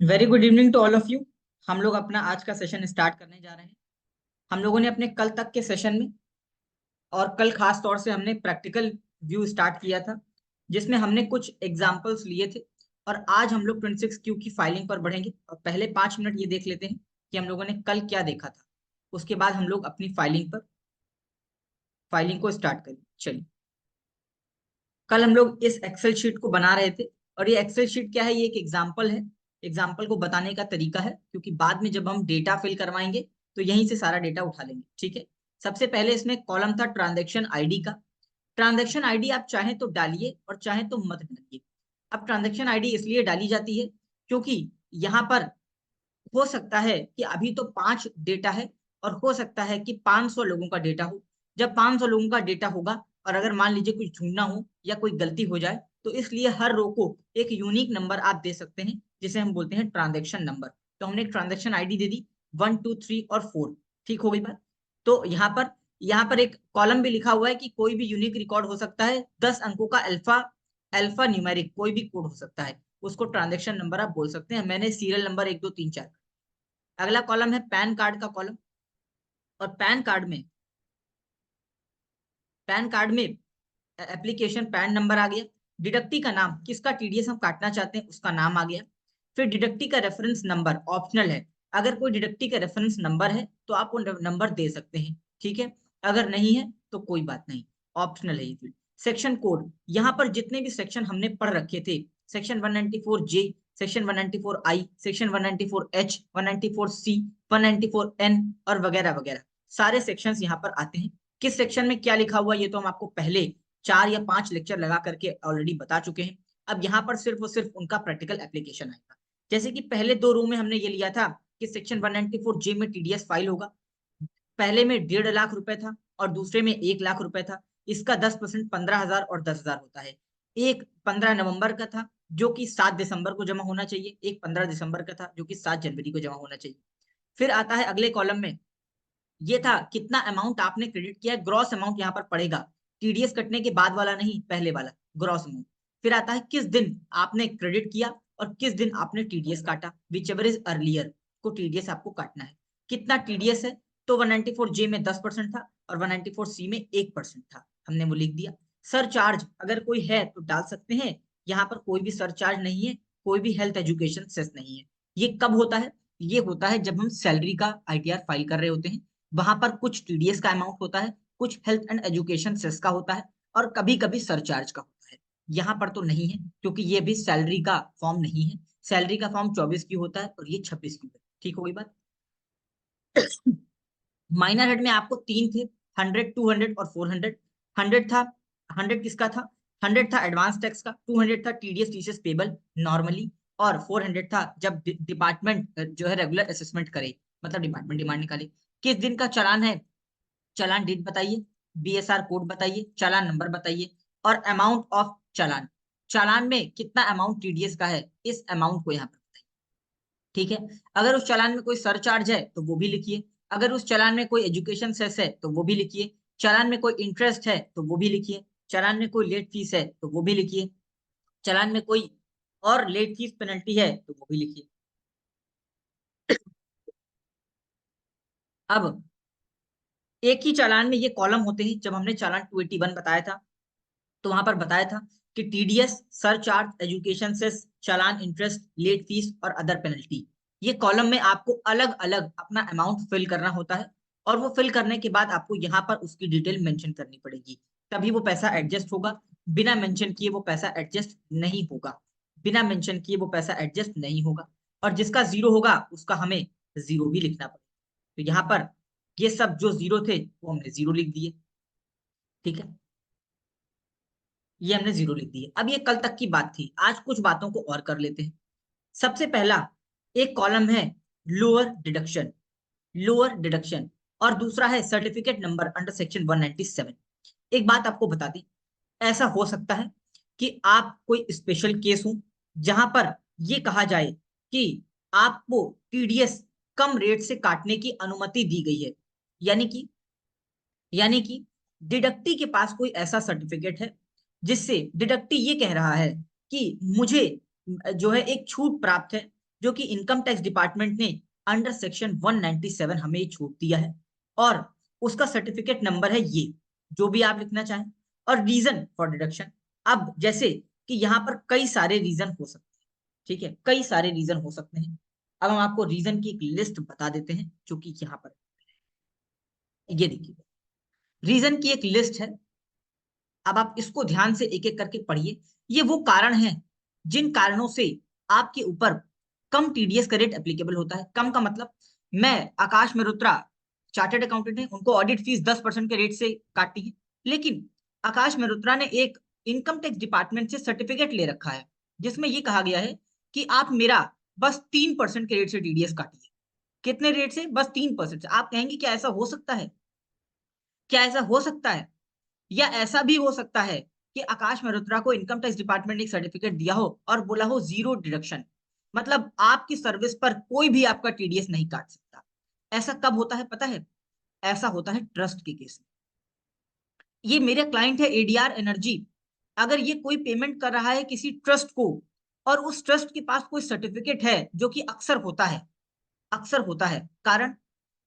Very good evening to all of you. हम लोग अपना आज का सेशन स्टार्ट करने जा रहे हैं। हम लोगों ने अपने कल तक के सेशन में और कल खास तौर से हमने प्रैक्टिकल व्यू स्टार्ट किया था, जिसमें हमने कुछ एग्जांपल्स लिए थे। और आज हम लोग 26Q की फाइलिंग पर बढ़ेंगे और पहले 5 मिनट ये देख लेते हैं कि हम लोगों ने कल क्या देखा था। उसके बाद हम लोग अपनी फाइलिंग को स्टार्ट करें। चलिए, कल हम लोग इस एक्सेल शीट को बना रहे थे। और ये एक्सेल शीट क्या है? ये एक एग्जाम्पल है। एग्जाम्पल को बताने का तरीका है, क्योंकि बाद में जब हम डेटा फिल करवाएंगे तो यहीं से सारा डेटा उठा लेंगे। ठीक है। सबसे पहले इसमें कॉलम था ट्रांजेक्शन आईडी का। ट्रांजेक्शन आईडी आप चाहें तो डालिए और चाहें तो मत डालिए। अब ट्रांजेक्शन आईडी इसलिए डाली जाती है क्योंकि यहाँ पर हो सकता है कि अभी तो 5 डेटा है और हो सकता है कि 500 लोगों का डेटा हो। जब 500 लोगों का डेटा होगा और अगर मान लीजिए कुछ ढूंढना हो या कोई गलती हो जाए, तो इसलिए हर रो को एक यूनिक नंबर आप दे सकते हैं, जिसे हम बोलते हैं ट्रांजेक्शन नंबर। तो हमने एक ट्रांजेक्शन आईडी दे दी 1 2 3 और 4। ठीक हो गई बात। तो यहाँ पर एक कॉलम भी लिखा हुआ है कि कोई भी यूनिक रिकॉर्ड हो सकता है, 10 अंकों का अल्फा अल्फा न्यूमेरिक कोई भी कोड हो सकता है, उसको ट्रांजेक्शन नंबर आप बोल सकते हैं। मैंने सीरियल नंबर 1 2 3 4। अगला कॉलम है पैन कार्ड का कॉलम। और पैन कार्ड में एप्लीकेशन पैन नंबर आ गया। डिडक्टी का नाम, किसका टीडीएस हम काटना चाहते हैं उसका नाम आ गया। फिर डिडक्टी का रेफरेंस नंबर ऑप्शनल है। अगर कोई डिडक्टी का रेफरेंस नंबर है तो आप वो नंबर दे सकते हैं। ठीक है। अगर नहीं है तो कोई बात नहीं, ऑप्शनल है ये। सेक्शन कोड, यहाँ पर जितने भी सेक्शन हमने पढ़ रखे थे, section 194J, section 194I, section 194H, 194C, 194N और वगैरह वगैरह, सारे सेक्शंस यहाँ पर आते हैं। किस सेक्शन में क्या लिखा हुआ है ये तो हम आपको पहले 4 या 5 लेक्चर लगा करके ऑलरेडी बता चुके हैं। अब यहाँ पर सिर्फ और सिर्फ उनका प्रैक्टिकल एप्लीकेशन आएगा। जैसे कि पहले 2 रो में हमने ये लिया था कि सेक्शन 194J में टीडीएस फाइल होगा। पहले में 1.5 लाख रुपए था और दूसरे में 1 लाख रुपए था। इसका 10% 15,000 और 10,000 होता है। एक 15 नवंबर का था जो कि 7 दिसंबर को जमा होना चाहिए। एक 15 दिसंबर का था जो कि 7 जनवरी को जमा होना चाहिए। फिर आता है अगले कॉलम में, ये था कितना अमाउंट आपने क्रेडिट किया है। ग्रॉस अमाउंट यहाँ पर पड़ेगा, टीडीएस कटने के बाद वाला नहीं, पहले वाला ग्रॉस अमाउंट। फिर आता है किस दिन आपने क्रेडिट किया और किस दिन आपने टीडीएस काटा, विच एवर इज अर्लियर को टीडीएस आपको काटना है। कितना टीडीएस है? तो 194J में 10% था और 194C में 1% था, हमने वो लिख दिया। सर चार्ज अगर कोई है तो डाल सकते हैं। यहाँ पर कोई भी सर चार्ज नहीं है, कोई भी हेल्थ एजुकेशन सेस नहीं है। ये कब होता है? ये होता है जब हम सैलरी का आईटीआर फाइल कर रहे होते हैं। वहां पर कुछ टीडीएस का अमाउंट होता है, कुछ हेल्थ एंड एजुकेशन सेस का होता है और कभी कभी सरचार्ज का होता है। यहाँ पर तो नहीं है क्योंकि ये भी सैलरी का फॉर्म नहीं है। सैलरी का फॉर्म 24 की होता है और ये 26 की है। ठीक हो गई बात। माइनर हेड में आपको 3 थे, 100, 200 और 400। 100 था, 100 किसका था? 100 था एडवांस टैक्स का, 200 था टीडीएस टीसीएस पेबल नॉर्मली, और 400 था जब डिपार्टमेंट जो है रेगुलर असेसमेंट करे, मतलब डिपार्टमेंट डिमांड निकाले। किस दिन का चालान है? चालान डेट बताइए, बीएसआर कोड बताइए, चालान नंबर बताइए और अमाउंट ऑफ चालान। चालान में कितना अमाउंट टीडीएस का है, इस अमाउंट को यहाँ पर बताइए। ठीक है। अगर उस चालान में कोई सरचार्ज है तो वो भी लिखिए। अगर उस चालान में कोई एजुकेशन सेस है तो वो भी लिखिए। चालान में कोई इंटरेस्ट है तो वो भी लिखिए। चालान में कोई लेट फीस है तो वो भी लिखिए। चालान में कोई और लेट फीस पेनल्टी है तो वो भी लिखिए। अब एक ही चालान में ये कॉलम होते हैं। जब हमने चालान 281 बताया था तो वहां पर बताया था कि टीडीएस, सरचार्ज, एजुकेशन सेस, चालान, इंटरेस्ट, लेट फीस और अदर पेनल्टी, ये कॉलम में आपको अलग अलग अपना अमाउंट फिल करना होता है। और वो फिल करने के बाद आपको यहाँ पर उसकी डिटेल मेंशन करनी पड़ेगी, तभी वो पैसा एडजस्ट होगा। बिना मेंशन किए वो पैसा एडजस्ट नहीं होगा। बिना मेंशन किए वो पैसा एडजस्ट नहीं होगा। और जिसका जीरो होगा उसका हमें जीरो भी लिखना पड़ेगा। तो यहाँ पर ये सब जो जीरो थे वो हमने जीरो लिख दिए। ठीक है, ये हमने जीरो लिख दिए। अब ये कल तक की बात थी, आज कुछ बातों को और कर लेते हैं। सबसे पहला एक कॉलम है लोअर डिडक्शन, लोअर डिडक्शन, और दूसरा है सर्टिफिकेट नंबर अंडर सेक्शन 197। एक बात आपको बता दी, ऐसा हो सकता है कि आप कोई स्पेशल केस हो जहां पर ये कहा जाए कि आपको टीडीएस कम रेट से काटने की अनुमति दी गई है। यानी कि यानी कि डिडक्टी के पास कोई ऐसा सर्टिफिकेट है जिससे डिडक्टी ये कह रहा है कि मुझे जो है एक छूट प्राप्त है, जो कि इनकम टैक्स डिपार्टमेंट ने अंडर सेक्शन 197 हमें छूट दिया है, और उसका सर्टिफिकेट नंबर है ये, जो भी आप लिखना चाहें। और रीजन फॉर डिडक्शन, अब जैसे कि यहाँ पर कई सारे रीजन हो सकते हैं, ठीक है, कई सारे रीजन हो सकते हैं। अब हम आपको रीजन की एक लिस्ट बता देते हैं, जो कि यहाँ पर ये देखिए, रीजन की एक लिस्ट है। अब आप इसको ध्यान से एक एक करके पढ़िए। ये वो कारण हैं जिन कारणों से आपके ऊपर कम टीडीएस का रेट एप्लीकेबल होता है। कम का मतलब, मैं आकाश मेहरोत्रा चार्टर्ड अकाउंटेंट है, उनको ऑडिट फीस 10% के रेट से काटती है, लेकिन आकाश मेहरोत्रा ने एक इनकम टैक्स डिपार्टमेंट से सर्टिफिकेट ले रखा है जिसमें ये कहा गया है कि आप मेरा बस 3% के रेट से टीडीएस काटिए। कितने रेट से? बस 3% से। आप कहेंगे क्या ऐसा हो सकता है? क्या ऐसा हो सकता है? या ऐसा भी हो सकता है कि आकाश मेहरोत्रा को इनकम टैक्स डिपार्टमेंट ने एक सर्टिफिकेट दिया हो और बोला हो जीरो डिडक्शन, मतलब आपकी सर्विस पर कोई भी आपका टीडीएस नहीं काट सकता। ऐसा कब होता है पता है? ऐसा होता है ट्रस्ट के केस में। ये मेरे क्लाइंट है एडीआर एनर्जी, अगर ये कोई पेमेंट कर रहा है किसी ट्रस्ट को, और उस ट्रस्ट के पास कोई सर्टिफिकेट है, जो कि अक्सर होता है, अक्सर होता है। कारण,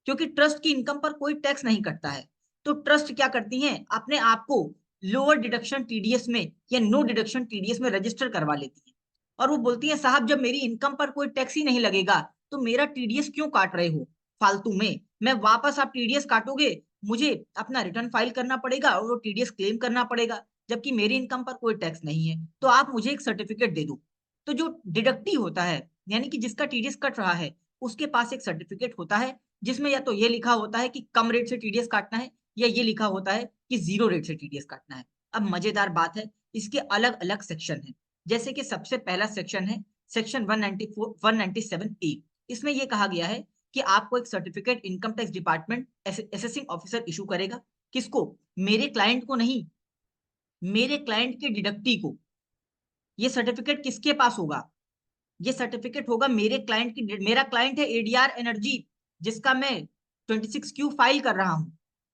क्योंकि ट्रस्ट की इनकम पर कोई टैक्स नहीं कटता है, तो ट्रस्ट क्या करती हैं, अपने आप को लोअर डिडक्शन टीडीएस में या नो डिडक्शन टीडीएस में रजिस्टर करवा लेती है, और वो बोलती है साहब जब मेरी इनकम पर कोई टैक्स ही नहीं लगेगा तो मेरा टीडीएस क्यों काट रहे हो फालतू में। मैं वापस, आप टीडीएस काटोगे, मुझे अपना रिटर्न फाइल करना पड़ेगा और वो टीडीएस क्लेम करना पड़ेगा, जबकि मेरी इनकम पर कोई टैक्स नहीं है, तो आप मुझे एक सर्टिफिकेट दे दो। तो जो डिडक्टी होता है, यानी कि जिसका टीडीएस कट रहा है, उसके पास एक सर्टिफिकेट होता है जिसमें या तो ये लिखा होता है कि कम रेट से टीडीएस काटना है, या ये लिखा होता है कि जीरो रेट से टीडीएस काटना है। अब मजेदार बात है, इसके अलग अलग सेक्शन हैं। जैसे कि सबसे पहला सेक्शन है सेक्शन 194 197A। इसमें यह कहा गया है कि आपको एक certificate income tax department assessing officer issue करेगा। किसको? मेरे क्लाइंट को नहीं, मेरे क्लाइंट के डिडक्टी को। ये सर्टिफिकेट किसके पास होगा? ये सर्टिफिकेट होगा मेरे क्लाइंट की। मेरा क्लाइंट है एडीआर एनर्जी, जिसका मैं 26Q फाइल कर रहा हूं,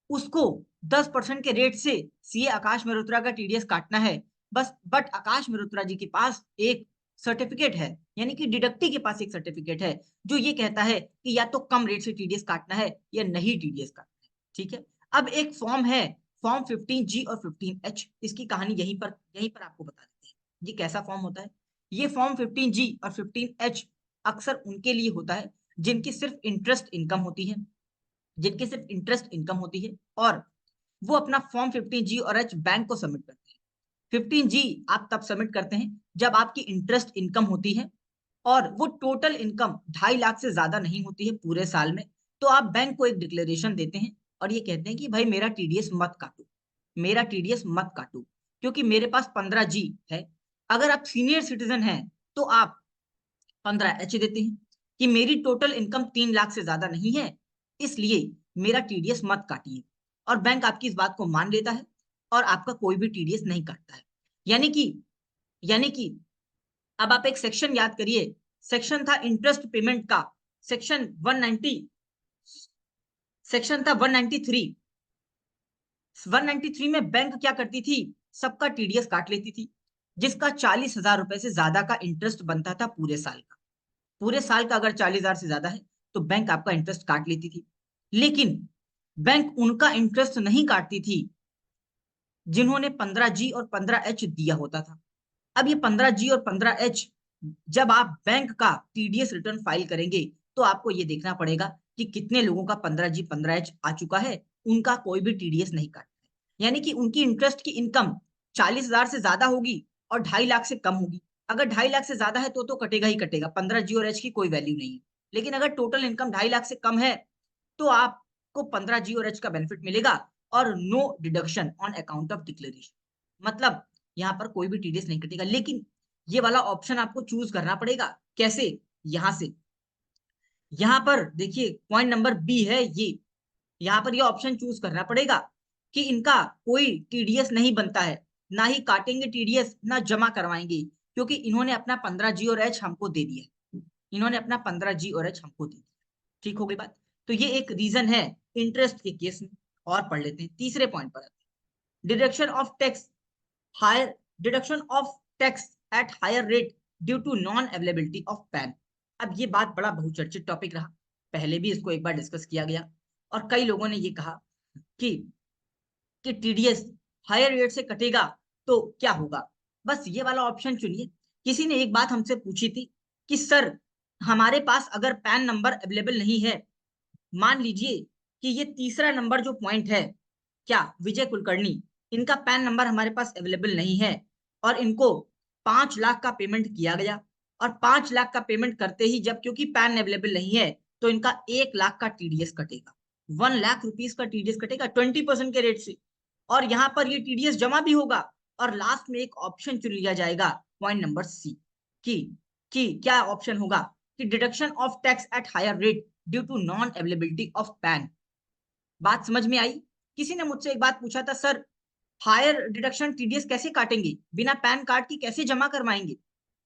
उसको 10% के रेट से सीए आकाश मेहरोत्रा का टीडीएस काटना है बस। बट आकाश मेहरोत्रा जी के पास एक सर्टिफिकेट है, यानी कि डिडक्टी के पास एक सर्टिफिकेट है, जो ये कहता है कि या तो कम रेट से टीडीएस काटना है या नहीं टीडीएस काटना है। ठीक है। अब एक फॉर्म है, फॉर्म 15G और 15H। इसकी कहानी यहीं पर आपको बता देते हैं ये कैसा फॉर्म होता है। ये फॉर्म 15G और 15H अक्सर उनके लिए होता है जिनकी सिर्फ इंटरेस्ट इनकम होती है, जिनकी सिर्फ इंटरेस्ट इनकम होती है, और वो अपना फॉर्म 15G और H बैंक को सबमिट करते हैं। 15G आप तब सबमिट करते हैं जब आपकी इंटरेस्ट इनकम होती है और वो टोटल इनकम 2.5 लाख से ज्यादा नहीं होती है पूरे साल में। तो आप बैंक को एक डिक्लेरेशन देते हैं और ये कहते हैं कि भाई मेरा टीडीएस मत काटो, मेरा टीडीएस मत काटो, क्योंकि मेरे पास 15G है। अगर आप सीनियर सिटीजन हैं तो आप 15H देते हैं कि मेरी टोटल इनकम 3 लाख से ज्यादा नहीं है, इसलिए मेरा टीडीएस मत काटिए। और बैंक आपकी इस बात को मान लेता है और आपका कोई भी टीडीएस नहीं काटता है। यानी कि अब आप एक सेक्शन याद करिए, सेक्शन था इंटरेस्ट पेमेंट का, सेक्शन 190, सेक्शन था 193। 193 में बैंक क्या करती थी, सबका टीडीएस काट लेती थी, जिसका 40,000 रुपए से ज्यादा का इंटरेस्ट बनता था पूरे साल का। पूरे साल का अगर 40,000 से ज्यादा है तो बैंक आपका इंटरेस्ट काट लेती थी। लेकिन बैंक उनका इंटरेस्ट नहीं काटती थी जिन्होंने 15G और 15H दिया होता था। अब ये 15G और 15H, जब आप बैंक का टीडीएस रिटर्न फाइल करेंगे तो आपको ये देखना पड़ेगा कि कितने लोगों का 15G 15H आ चुका है, उनका कोई भी टीडीएस नहीं काटता है। यानी कि उनकी इंटरेस्ट की इनकम 40,000 से ज्यादा होगी और 2.5 लाख से कम होगी। अगर 2.5 लाख से ज्यादा है तो कटेगा ही कटेगा, 15G और H की कोई वैल्यू नहीं है। लेकिन अगर टोटल इनकम 2.5 लाख से कम है तो आपको 15G और H का बेनिफिट मिलेगा, और no deduction on account of declaration, मतलब यहाँ पर कोई भी टीडीएस नहीं कटेगा। लेकिन ये वाला ऑप्शन आपको चूज करना पड़ेगा। कैसे? यहां से, यहां पर देखिए पॉइंट नंबर बी है ये, यहाँ पर ये ऑप्शन चूज करना पड़ेगा कि इनका कोई टीडीएस नहीं बनता है, ना ही काटेंगे टीडीएस, ना जमा करवाएंगे, क्योंकि इन्होंने अपना 15G और H हमको दे दिया, इन्होंने अपना 15G और H हमको दे दिया। ठीक हो गई बात। तो ये एक रीजन है इंटरेस्ट के केस में। और पढ़ लेते हैं तीसरे पॉइंट पर, deduction of tax higher, deduction of tax at higher rate due to non availability of PAN. अब ये बात बड़ा बहुचर्चित टॉपिक रहा, पहले भी इसको एक बार डिस्कस किया गया और कई लोगों ने ये कहा कि टीडीएस हायर रेट से कटेगा तो क्या होगा। बस ये वाला ऑप्शन चुनिए। किसी ने एक बात हमसे पूछी थी कि सर हमारे पास अगर पैन नंबर अवेलेबल नहीं है, मान लीजिए कि ये तीसरा नंबर जो पॉइंट है, क्या विजय कुलकर्णी, इनका पैन नंबर हमारे पास अवेलेबल नहीं है और इनको 5 लाख का पेमेंट किया गया और 5 लाख का पेमेंट करते ही जब क्योंकि पैन अवेलेबल नहीं है तो इनका 1 लाख का टीडीएस कटेगा, 1 लाख रुपीज का टीडीएस कटेगा 20% के रेट से। और यहाँ पर ये टीडीएस जमा भी होगा और लास्ट में एक ऑप्शन चुन लिया जाएगा पॉइंट नंबर सी की क्या ऑप्शन होगा कि deduction of tax at higher rate due to non availability of PAN. बात समझ में आई। किसी ने मुझसे एक बात पूछा था सर हायर डिडक्शन टीडीएस कैसे काटेंगे, बिना पैन कार्ड की कैसे जमा करवाएंगे।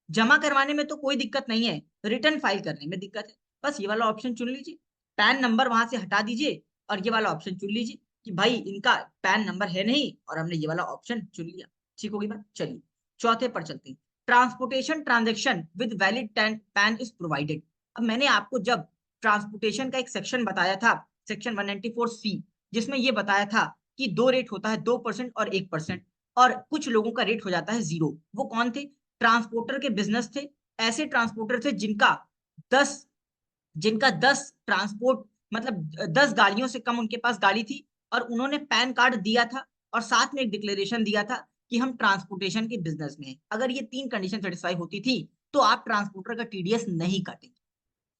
जमा करवाने में तो कोई दिक्कत नहीं है, रिटर्न फाइल करने में दिक्कत है। बस ये वाला ऑप्शन चुन लीजिए, पैन नंबर वहां से हटा दीजिए और ये वाला ऑप्शन चुन लीजिए कि भाई इनका पैन नंबर है नहीं और हमने ये वाला ऑप्शन चुन लिया। ठीक होगी बात। चलिए चौथे पर चलते हैं। Transportation transaction with valid pan is provided. अब मैंने आपको जब ट्रांसपोर्टेशन का एक सेक्शन बताया था, सेक्शन 194C, जिसमें ये बताया था कि दो रेट होता है, 2% और 1%, और कुछ लोगों का रेट हो जाता है 0। वो कौन थे? ट्रांसपोर्टर के बिजनेस थे, ऐसे ट्रांसपोर्टर थे दस जिनका 10 ट्रांसपोर्ट मतलब 10 गाड़ियों से कम उनके पास गाड़ी थी और उन्होंने पैन कार्ड दिया था और साथ में एक डिक्लेरेशन दिया था कि हम ट्रांसपोर्टेशन के बिजनेस में हैं। अगर ये 3 कंडीशन सेटिस्फाई होती थी तो आप ट्रांसपोर्टर का टीडीएस नहीं काटेंगे,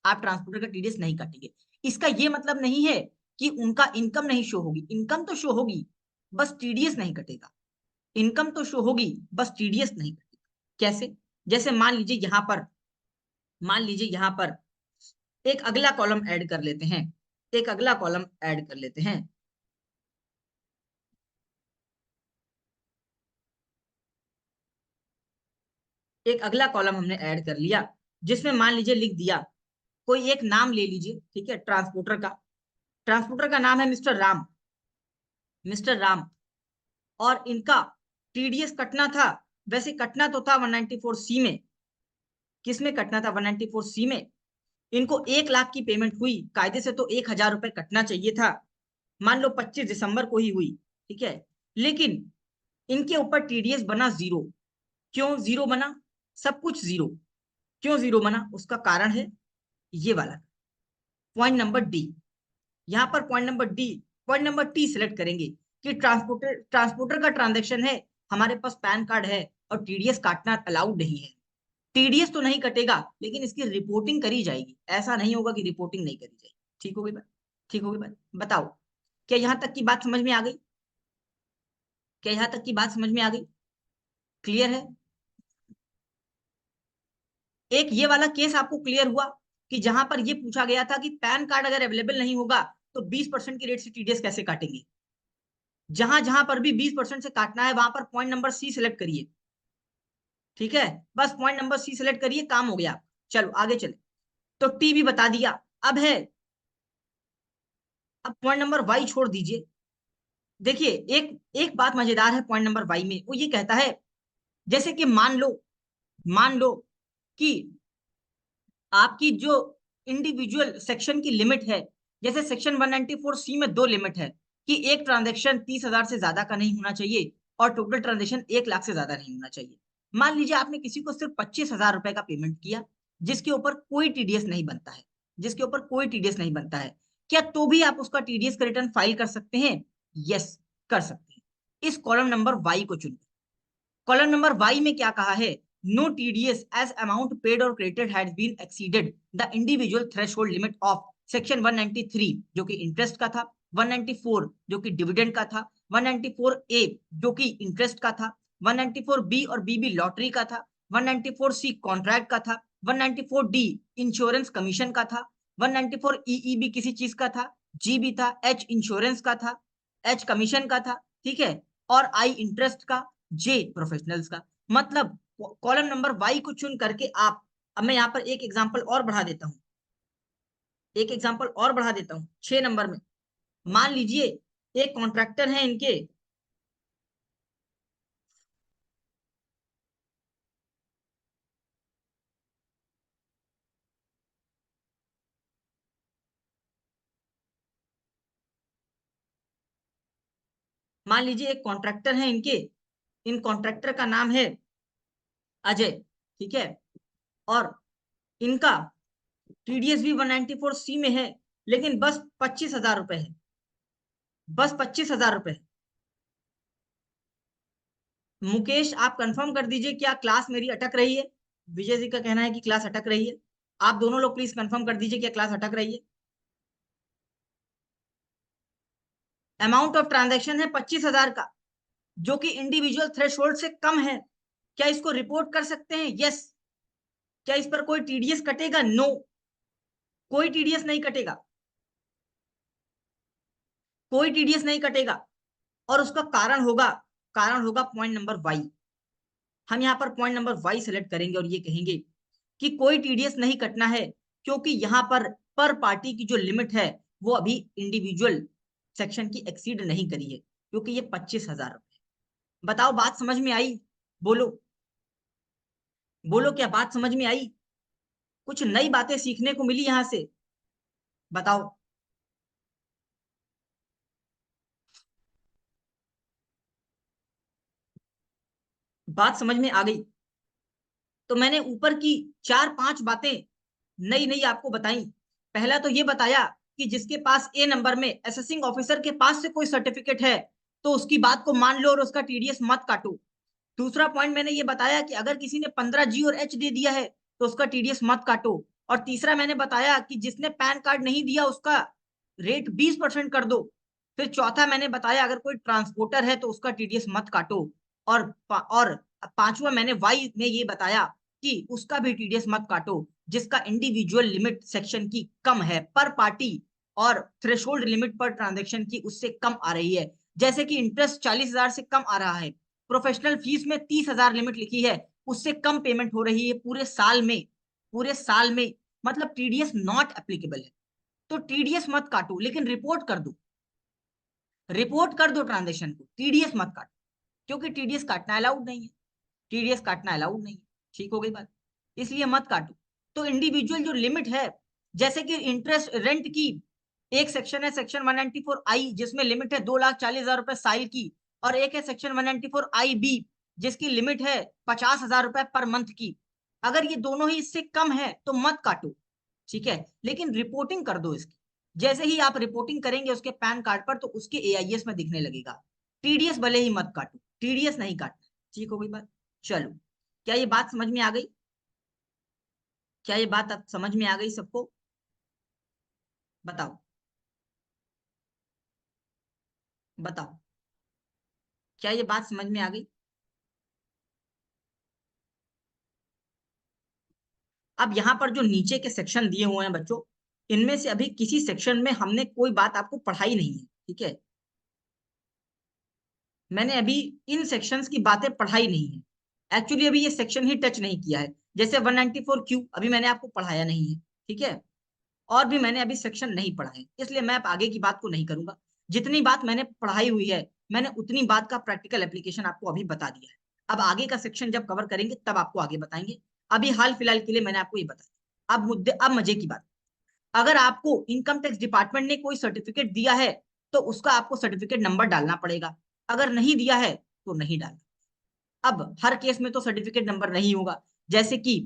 आप ट्रांसपोर्टर का टीडीएस नहीं काटेंगे। इसका ये मतलब नहीं है कि उनका इनकम नहीं शो होगी, इनकम तो शो होगी, बस टीडीएस नहीं कटेगा। इनकम तो शो होगी, बस टीडीएस नहीं कटेगा। कैसे? जैसे मान लीजिए यहां पर एक अगला कॉलम ऐड कर लेते हैं, एक अगला कॉलम ऐड कर लेते हैं। एक अगला कॉलम हमने ऐड कर लिया जिसमें मान लीजिए लिख दिया, कोई एक नाम ले लीजिए, ठीक है, ट्रांसपोर्टर का। ट्रांसपोर्टर का नाम है मिस्टर राम, मिस्टर राम। और इनका टीडीएस कटना था, वैसे कटना तो था 194C में। किस में कटना था? 194C में। इनको 1 लाख की पेमेंट हुई, कायदे से तो 1,000 रुपए कटना चाहिए था, मान लो 25 दिसंबर को ही हुई, ठीक है। लेकिन इनके ऊपर टीडीएस बना 0। क्यों 0 बना? सब कुछ 0। क्यों 0 बना? उसका कारण है ये वाला पॉइंट नंबर डी। यहाँ पर पॉइंट नंबर टी सिलेक्ट करेंगे कि ट्रांसपोर्टर का ट्रांजेक्शन है, हमारे पास पैन कार्ड है और टीडीएस काटना अलाउड नहीं है। टीडीएस तो नहीं कटेगा लेकिन इसकी रिपोर्टिंग करी जाएगी, ऐसा नहीं होगा कि रिपोर्टिंग नहीं करी जाएगी। ठीक होगी बात? ठीक होगी बात। बताओ क्या यहाँ तक की बात समझ में आ गई? क्या यहाँ तक की बात समझ में आ गई? क्लियर है? एक ये वाला केस आपको क्लियर हुआ कि जहां पर ये पूछा गया था कि पैन कार्ड अगर अवेलेबल नहीं होगा तो 20% की रेट से टीडीएस कैसे काटेंगे। जहां जहां पर भी 20% से काटना है वहां पर पॉइंट नंबर सी सिलेक्ट करिए। ठीक है, बस पॉइंट नंबर सी सिलेक्ट करिए, काम हो गया। चलो आगे चले। तो टी भी बता दिया। अब है, अब पॉइंट नंबर वाई छोड़ दीजिए। देखिए एक एक बात मजेदार है पॉइंट नंबर वाई में, वो ये कहता है जैसे कि मान लो कि आपकी जो इंडिविजुअल सेक्शन की लिमिट है, जैसे सेक्शन 194C में 2 लिमिट है कि एक ट्रांजेक्शन 30,000 से ज्यादा का नहीं होना चाहिए और टोटल ट्रांजेक्शन 1 लाख से ज्यादा नहीं होना चाहिए। मान लीजिए आपने किसी को सिर्फ 25,000 रुपए का पेमेंट किया जिसके ऊपर कोई टीडीएस नहीं बनता है, जिसके ऊपर कोई टीडीएस नहीं बनता है, क्या तो भी आप उसका टीडीएस का रिटर्न फाइल कर सकते हैं? यस, कर सकते हैं। इस कॉलम नंबर वाई को चुनिए। कॉलम नंबर वाई में क्या कहा है? No TDS as amount paid और credited has been exceeded the individual threshold limit of section 193 जो कि इंटरेस्ट का था, 194 जो कि डिविडेंड का था, 194 ए जो कि इंटरेस्ट का था, 194 बी और बीबी लॉटरी का था, 194 सी कॉन्ट्रैक्ट का था, 194 डी इंश्योरेंस कमीशन का था, 194 ईईबी किसी चीज का था, जी भी था, एच इंश्योरेंस का था, एच कमीशन का था, ठीक है, और आई इंटरेस्ट का, जे प्रोफेशनल्स का। मतलब कॉलम नंबर वाई को चुन करके आप, अब मैं यहाँ पर एक एग्जांपल और बढ़ा देता हूँ, एक एग्जांपल और बढ़ा देता हूँ 6 नंबर में। मान लीजिए एक कॉन्ट्रैक्टर है इनके, मान लीजिए एक कॉन्ट्रैक्टर है इनके, इन कॉन्ट्रैक्टर का नाम है अजय, ठीक है, और इनका टीडीएस भी 194C में है, लेकिन बस 25,000 रुपए है, बस 25,000 रुपए। मुकेश आप कंफर्म कर दीजिए क्या क्लास मेरी अटक रही है। विजय जी का कहना है कि क्लास अटक रही है। आप दोनों लोग प्लीज कंफर्म कर दीजिए क्या क्लास अटक रही है। अमाउंट ऑफ ट्रांजैक्शन है 25,000 का, जो कि इंडिविजुअल थ्रेशोल्ड से कम है। क्या इसको रिपोर्ट कर सकते हैं? यस। क्या इस पर कोई टीडीएस कटेगा? नो, कोई टीडीएस नहीं कटेगा, कोई टीडीएस नहीं कटेगा। और उसका कारण होगा पॉइंट नंबर वाई। हम यहाँ पर पॉइंट नंबर वाई सेलेक्ट करेंगे और ये कहेंगे कि कोई टीडीएस नहीं कटना है, क्योंकि यहाँ पर पार्टी की जो लिमिट है वो अभी इंडिविजुअल सेक्शन की एक्सीड नहीं करी है, क्योंकि ये 25,000 रुपए। बताओ बात समझ में आई? बोलो, बोलो क्या बात समझ में आई? कुछ नई बातें सीखने को मिली यहां से? बताओ। बात समझ में आ गई? तो मैंने ऊपर की 4-5 बातें नई नई आपको बताई। पहला तो ये बताया कि जिसके पास ए नंबर में असेसिंग ऑफिसर के पास से कोई सर्टिफिकेट है तो उसकी बात को मान लो और उसका टीडीएस मत काटो। दूसरा पॉइंट मैंने ये बताया कि अगर किसी ने 15G और एच दे दिया है तो उसका टीडीएस मत काटो। और तीसरा मैंने बताया कि जिसने पैन कार्ड नहीं दिया उसका रेट 20% कर दो। फिर चौथा मैंने बताया अगर कोई ट्रांसपोर्टर है तो उसका टीडीएस मत काटो। और पांचवा मैंने वाई में ये बताया कि उसका भी टीडीएस मत काटो जिसका इंडिविजुअल लिमिट सेक्शन की कम है पर पार्टी, और थ्रेशोल्ड लिमिट पर ट्रांजेक्शन की उससे कम आ रही है। जैसे कि इंटरेस्ट 40,000 से कम आ रहा है, प्रोफेशनल फीस में 30,000 लिमिट लिखी है, उससे कम पेमेंट हो रही है पूरे साल में, पूरे साल में। मतलब टीडीएस नॉट एप्लीकेबल है। तो टीडीएस मत काटो, लेकिन रिपोर्ट कर दो, रिपोर्ट कर दो ट्रांजेक्शन को, टीडीएस मत काटो, क्योंकि टीडीएस काटना अलाउड नहीं है, टीडीएस काटना अलाउड नहीं है। ठीक हो गई बात? इसलिए मत काटो। तो इंडिविजुअल जो लिमिट है, जैसे कि इंटरेस्ट रेंट की एक सेक्शन है सेक्शन 194I जिसमें लिमिट है 2,40,000 रुपए साल की, और एक है सेक्शन 194IB जिसकी लिमिट है 50,000 रुपए पर मंथ की। अगर ये दोनों ही इससे कम है तो मत काटो, ठीक है, लेकिन रिपोर्टिंग कर दो इसकी। जैसे ही आप रिपोर्टिंग करेंगे उसके पैन कार्ड पर तो उसके एआईएस में दिखने लगेगा। टीडीएस भले ही मत काटो, टीडीएस नहीं काटना। ठीक हो गई बात? चलो, क्या ये बात समझ में आ गई? क्या ये बात अब समझ में आ गई सबको? बताओ, बताओ, क्या ये बात समझ में आ गई? अब यहाँ पर जो नीचे के सेक्शन दिए हुए हैं बच्चों, इनमें से अभी किसी सेक्शन में हमने कोई बात आपको पढ़ाई नहीं है, ठीक है। मैंने अभी इन सेक्शंस की बातें पढ़ाई नहीं है, एक्चुअली अभी ये सेक्शन ही टच नहीं किया है। जैसे 194Q अभी मैंने आपको पढ़ाया नहीं है, ठीक है। और भी मैंने अभी सेक्शन नहीं पढ़ा है, इसलिए मैं अब आगे की बात को नहीं करूंगा। जितनी बात मैंने पढ़ाई हुई है मैंने उतनी बात का प्रैक्टिकल एप्लीकेशन आपको अभी बता दिया है। अब आगे का सेक्शन जब कवर करेंगे तब आपको आगे बताएंगे। अभी हाल फिलहाल के लिए मैंने आपको ये बताया। अब मजे की बात, अगर आपको इनकम टैक्स डिपार्टमेंट ने कोई सर्टिफिकेट दिया है तो उसका आपको सर्टिफिकेट नंबर डालना पड़ेगा। अगर नहीं दिया है तो नहीं डालना। अब हर केस में तो सर्टिफिकेट नंबर नहीं होगा। जैसे कि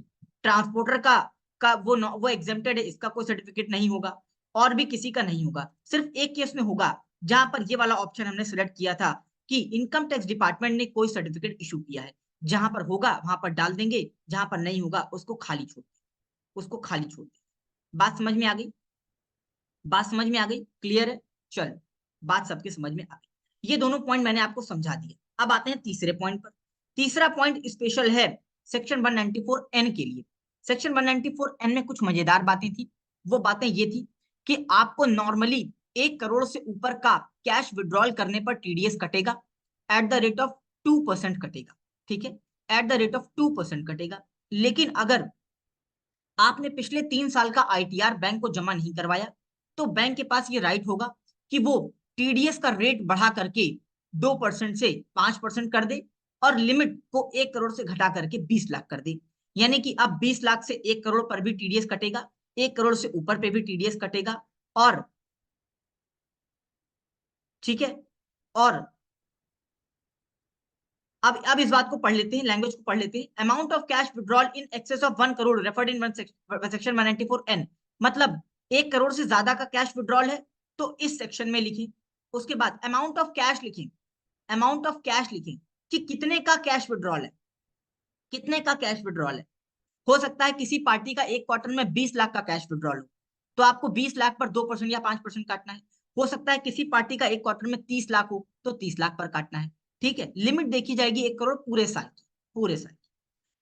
ट्रांसपोर्टर का वो एग्जेम्प्टेड है, इसका कोई सर्टिफिकेट नहीं होगा। और भी किसी का नहीं होगा। सिर्फ एक केस में होगा जहां पर ये वाला ऑप्शन हमने सिलेक्ट किया था कि इनकम टैक्स डिपार्टमेंट ने कोई सर्टिफिकेट इशू किया है। जहां पर होगा वहां पर डाल देंगे, जहां पर नहीं होगा उसको खाली छोड़ देंगे, उसको खाली छोड़ देंगे। बात समझ में आ गई? बात समझ में आ गई? क्लियर है? चलो, बात सबके समझ में आ गई। ये दोनों पॉइंट मैंने आपको समझा दिए। अब आते हैं तीसरे पॉइंट पर। तीसरा पॉइंट स्पेशल है सेक्शन 194N के लिए। सेक्शन 194N में कुछ मजेदार बातें थी। वो बातें ये थी कि आपको नॉर्मली 1 करोड़ से ऊपर का कैश विड्रॉल करने पर टीडीएस कटेगा एट द रेट ऑफ 2% कटेगा, ठीक है, एट द रेट ऑफ 2% कटेगा। लेकिन अगर आपने पिछले 3 साल का आईटीआर बैंक को जमा नहीं करवाया तो बैंक के पास ये राइट होगा कि वो टीडीएस का रेट बढ़ा करके 2% से 5% कर दे और लिमिट को 1 करोड़ से घटा करके 20 लाख कर दे। यानी कि अब 20 लाख से 1 करोड़ पर भी टीडीएस कटेगा, 1 करोड़ से ऊपर पे भी टीडीएस कटेगा। और ठीक है, और अब इस बात को पढ़ लेते हैं, लैंग्वेज को पढ़ लेते हैं। Amount of cash withdrawal in excess of 1 crore referred in section 194N, मतलब 1 करोड़ से ज्यादा का कैश विड्रॉल है तो इस सेक्शन में लिखें। उसके बाद अमाउंट ऑफ कैश लिखें, अमाउंट ऑफ कैश लिखें कि कितने का कैश विड्रॉल है, कितने का कैश विड्रॉल है। हो सकता है किसी पार्टी का एक क्वार्टर में 20 लाख का कैश विड्रॉल हो, तो आपको 20 लाख पर 2% या 5% काटना है। हो सकता है किसी पार्टी का एक क्वार्टर में 30 लाख हो तो 30 लाख पर काटना है। ठीक है, लिमिट देखी जाएगी 1 करोड़ पूरे साल की, पूरे साल की।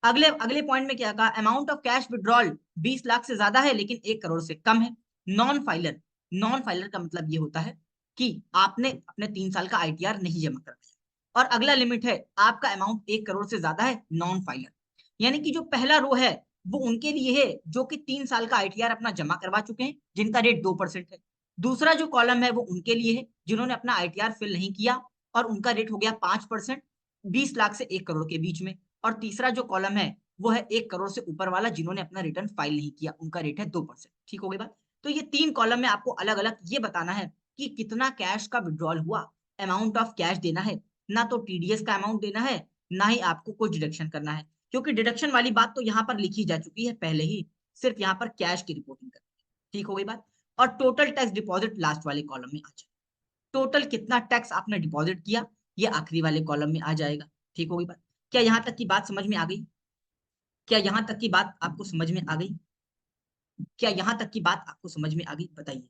अगले अगले पॉइंट में क्या कहा, amount of cash withdrawal 20 lakh से ज्यादा है लेकिन 1 करोड़ से कम है। नॉन फाइलर, नॉन फाइलर का मतलब ये होता है कि आपने अपने 3 साल का आईटीआर नहीं जमा कराया। और अगला लिमिट है आपका अमाउंट 1 करोड़ से ज्यादा है, नॉन फाइलर। यानी कि जो पहला रो है वो उनके लिए है जो कि 3 साल का आईटीआर अपना जमा करवा चुके हैं, जिनका रेट 2% है। दूसरा जो कॉलम है वो उनके लिए है जिन्होंने अपना आईटीआर फिल नहीं किया और उनका रेट हो गया 5%, 20 लाख से 1 करोड़ के बीच में। और तीसरा जो कॉलम है वो है 1 करोड़ से ऊपर वाला, जिन्होंने अपना रिटर्न फाइल नहीं किया, उनका रेट है 2%। ठीक हो गई बात। तो ये 3 कॉलम में आपको अलग अलग ये बताना है कि कितना कैश का विड्रॉल हुआ, अमाउंट ऑफ कैश देना है, ना तो टीडीएस का अमाउंट देना है, ना ही आपको कोई डिडक्शन करना है, क्योंकि डिडक्शन वाली बात तो यहाँ पर लिखी जा चुकी है पहले ही, सिर्फ यहाँ पर कैश की रिपोर्टिंग करनी है। ठीक हो गई बात। और टोटल टैक्स डिपॉजिट लास्ट वाले कॉलम में आ जाए, टोटल कितना टैक्स आपने डिपॉजिट किया ये आखिरी वाले कॉलम में आ जाएगा। ठीक हो गई बात। क्या यहाँ तक की बात समझ में आ गई? क्या यहाँ तक की बात आपको समझ में आ गई? क्या यहाँ तक की बात आपको समझ में आ गई, बताइए।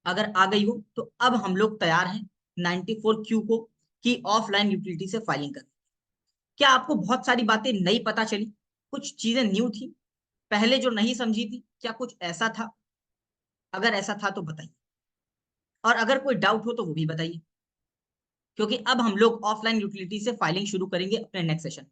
अगर आ गई हो तो अब हम लोग तैयार हैं 94Q को कि ऑफलाइन यूटिलिटी से फाइलिंग कर। क्या आपको बहुत सारी बातें नई पता चली, कुछ चीजें न्यू थी पहले जो नहीं समझी थी, क्या कुछ ऐसा था? अगर ऐसा था तो बताइए, और अगर कोई डाउट हो तो वो भी बताइए, क्योंकि अब हम लोग ऑफलाइन यूटिलिटी से फाइलिंग शुरू करेंगे अपने नेक्स्ट सेशन।